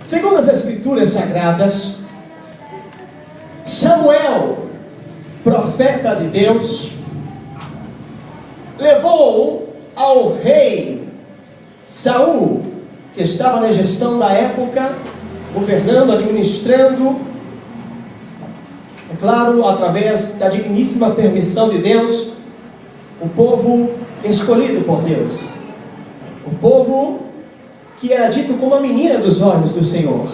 Segundo as Escrituras Sagradas, Samuel, profeta de Deus, levou ao rei Saul, que estava na gestão da época, governando, administrando, é claro, através da digníssima permissão de Deus, o povo escolhido por Deus, o povo que era dito como a menina dos olhos do Senhor.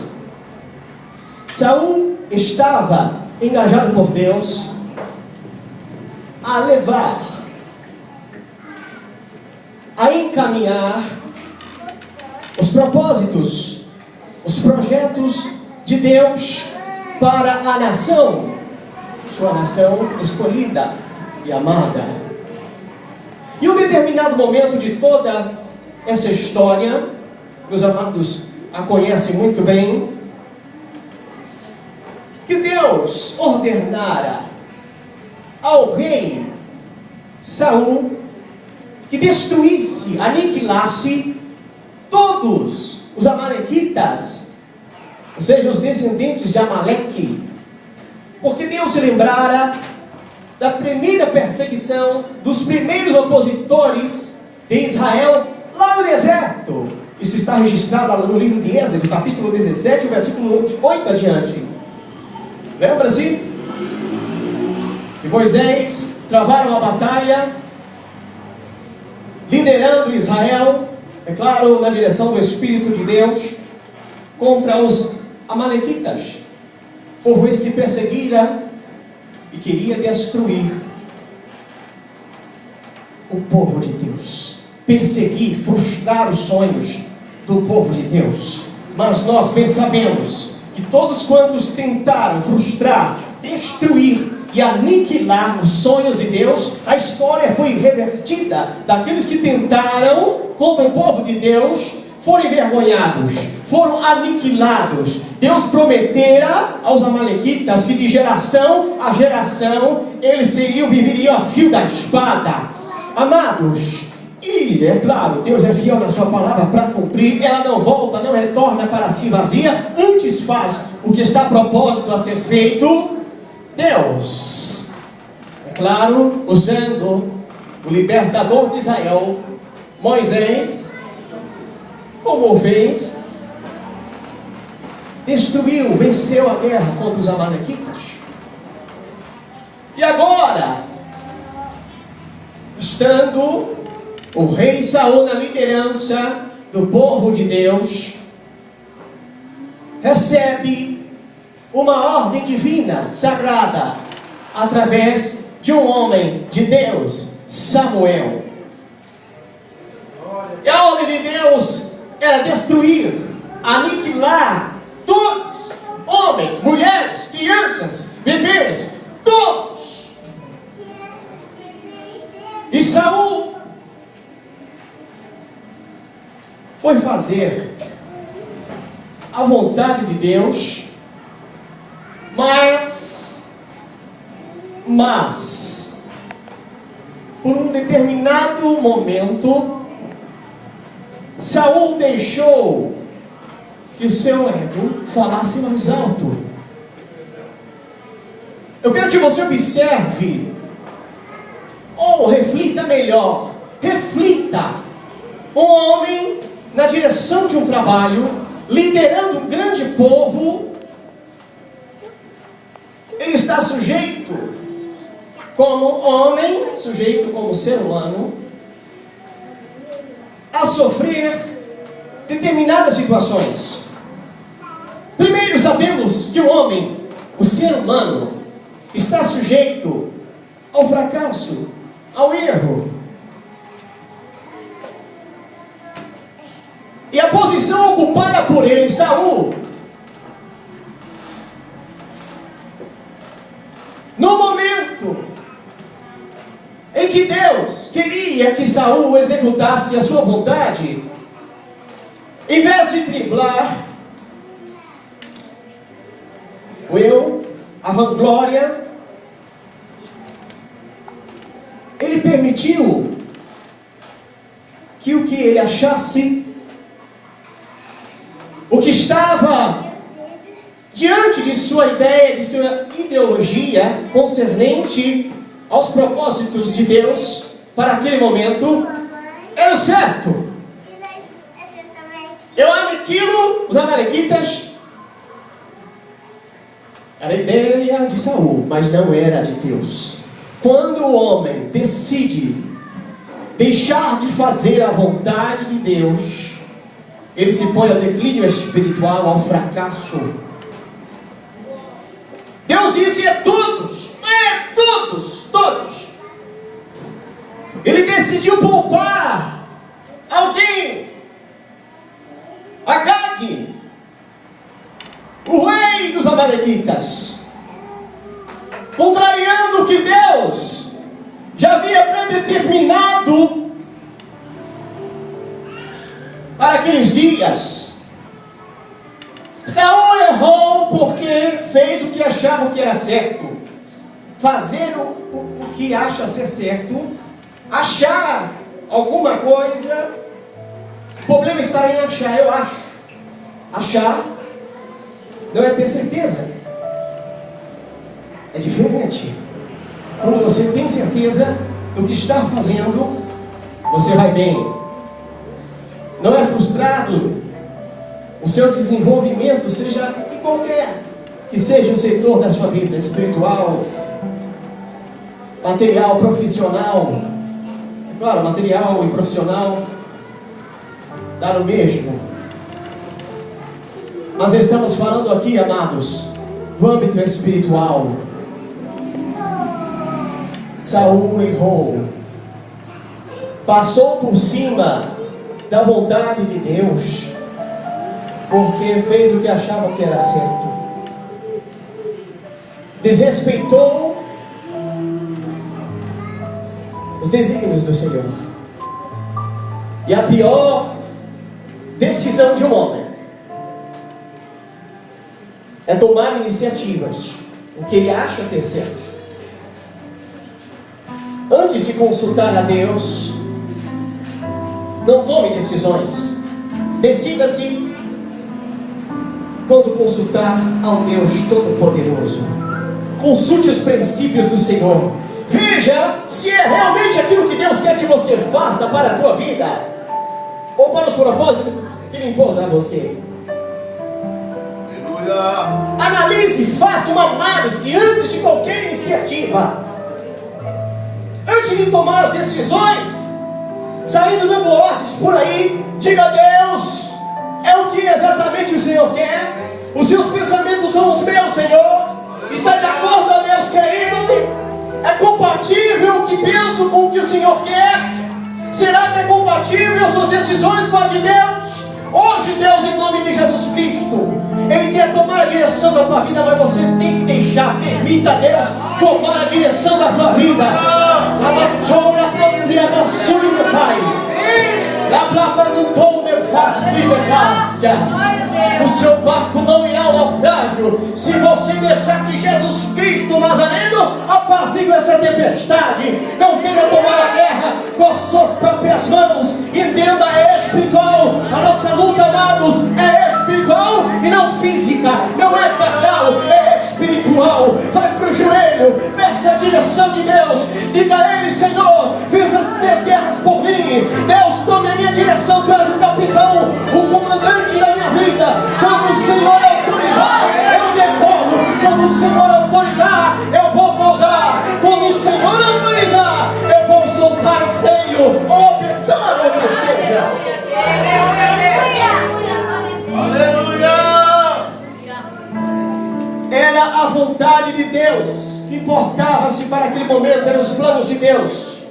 Saul estava engajado por Deus a levar, a encaminhar os propósitos, os projetos de Deus para a nação, sua nação escolhida e amada. E um determinado momento de toda essa história, meus amados a conhecem muito bem, que Deus ordenara ao rei Saul que destruísse, aniquilasse todos os amalequitas, ou seja, os descendentes de Amaleque, porque Deus se lembrara da primeira perseguição dos primeiros opositores de Israel lá no deserto. Isso está registrado no livro de Êxodo, capítulo 17, versículo 8 adiante. Lembra-se? Que Moisés travaram a batalha, liderando Israel, é claro, na direção do Espírito de Deus, contra os amalequitas, povo esse que perseguira e queria destruir o povo de Deus, perseguir, frustrar os sonhos do povo de Deus. Mas nós bem sabemos que todos quantos tentaram frustrar, destruir e aniquilar os sonhos de Deus, a história foi revertida. Daqueles que tentaram contra o povo de Deus, foram envergonhados, foram aniquilados. Deus prometera aos amalequitas que de geração a geração eles viveriam a fio da espada. Amados, e é claro, Deus é fiel na sua palavra para cumprir. Ela não volta, não retorna para si vazia, antes faz o que está proposto a ser feito. Deus, é claro, usando o libertador de Israel, Moisés, como fez, destruiu, venceu a guerra contra os amalequitas. E agora, estando o rei Saul na liderança do povo de Deus, recebe uma ordem divina, sagrada, através de um homem de Deus, Samuel. E a ordem de Deus era destruir, aniquilar todos, homens, mulheres, crianças, bebês, todos. E Saul foi fazer a vontade de Deus, mas por um determinado momento, Saul deixou que o seu ego falasse mais alto. Eu quero que você observe, ou reflita melhor, reflita. Um homem na direção de um trabalho, liderando um grande povo, ele está sujeito como homem, sujeito como ser humano, a sofrer determinadas situações. Primeiro, sabemos que o homem, o ser humano, está sujeito ao fracasso, ao erro. E a posição ocupada por ele, Saul, no momento em que Deus queria que Saul executasse a sua vontade, em vez de driblar o eu, a vanglória, ele permitiu que o que ele achasse, o que está estava diante de sua ideia, de sua ideologia concernente aos propósitos de Deus para aquele momento, era o certo. Eu aniquilo os amalequitas. Era a ideia de Saul, mas não era de Deus. Quando o homem decide deixar de fazer a vontade de Deus, ele se põe ao declínio espiritual, ao fracasso. Deus disse: todos. Ele decidiu poupar alguém, Agag, o rei dos amalequitas, contrariando o que Deus já havia predeterminado para aqueles dias. Saul errou porque fez o que achava que era certo. Fazer o que acha ser certo, achar alguma coisa. O problema está em achar. Eu acho. Achar não é ter certeza. É diferente. Quando você tem certeza do que está fazendo, você vai bem. Não é frustrado o seu desenvolvimento, seja em qualquer que seja o setor da sua vida, espiritual, material, profissional. É claro, material e profissional dá no mesmo. Mas estamos falando aqui, amados, do âmbito espiritual. Saul errou, passou por cima da vontade de Deus, porque fez o que achava que era certo. Desrespeitou os desígnios do Senhor. E a pior decisão de um homem é tomar iniciativas, o que ele acha ser certo. Antes de consultar a Deus, não tome decisões. Decida-se quando consultar ao Deus Todo-Poderoso. Consulte os princípios do Senhor. Veja se é realmente aquilo que Deus quer que você faça para a tua vida, ou para os propósitos que Ele impôs a você. Aleluia. Analise, faça uma análise antes de qualquer iniciativa. Antes de tomar as decisões, saindo dando ordens por aí, diga: Deus, é o que exatamente o Senhor quer? Os seus pensamentos são os meus, Senhor? Está de acordo, ó Deus querido? É compatível o que penso com o que o Senhor quer? Será que é compatível as suas decisões com a de Deus? Hoje, Deus, em nome de Jesus Cristo, Ele quer tomar a direção da tua vida, mas você tem que deixar, permita a Deus tomar a direção da tua vida. O seu barco não irá ao naufrágio se você deixar que Jesus Cristo Nazareno apazigue essa tempestade. Não queira tomar a guerra com as suas próprias mãos. Entenda, é espiritual. A nossa luta, amados, é espiritual e não física. Não é carnal, é espiritual. Vai para o joelho, peça a direção de Deus. Diga a Ele: Senhor, fiz as minhas guerras por mim. Deus, tome a minha direção. Tu és o capitão, o comandante da minha vida. Quando o Senhor autorizar, eu decolo. Quando o Senhor autorizar, eu vou pousar. Quando o Senhor autorizar, eu vou soltar o freio ou apertar o que seja. Aleluia! Era a vontade de Deus que importava-se para aquele momento, eram os planos de Deus.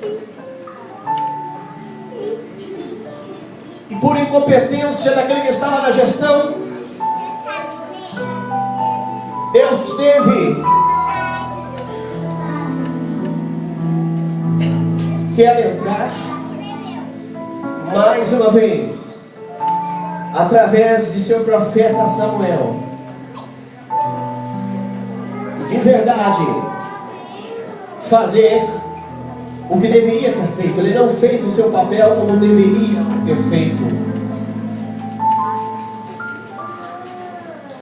E por incompetência daquele que estava na gestão, Deus teve que adentrar mais uma vez através de seu profeta Samuel, e de verdade fazer o que deveria ter feito. Ele não fez o seu papel como deveria ter feito.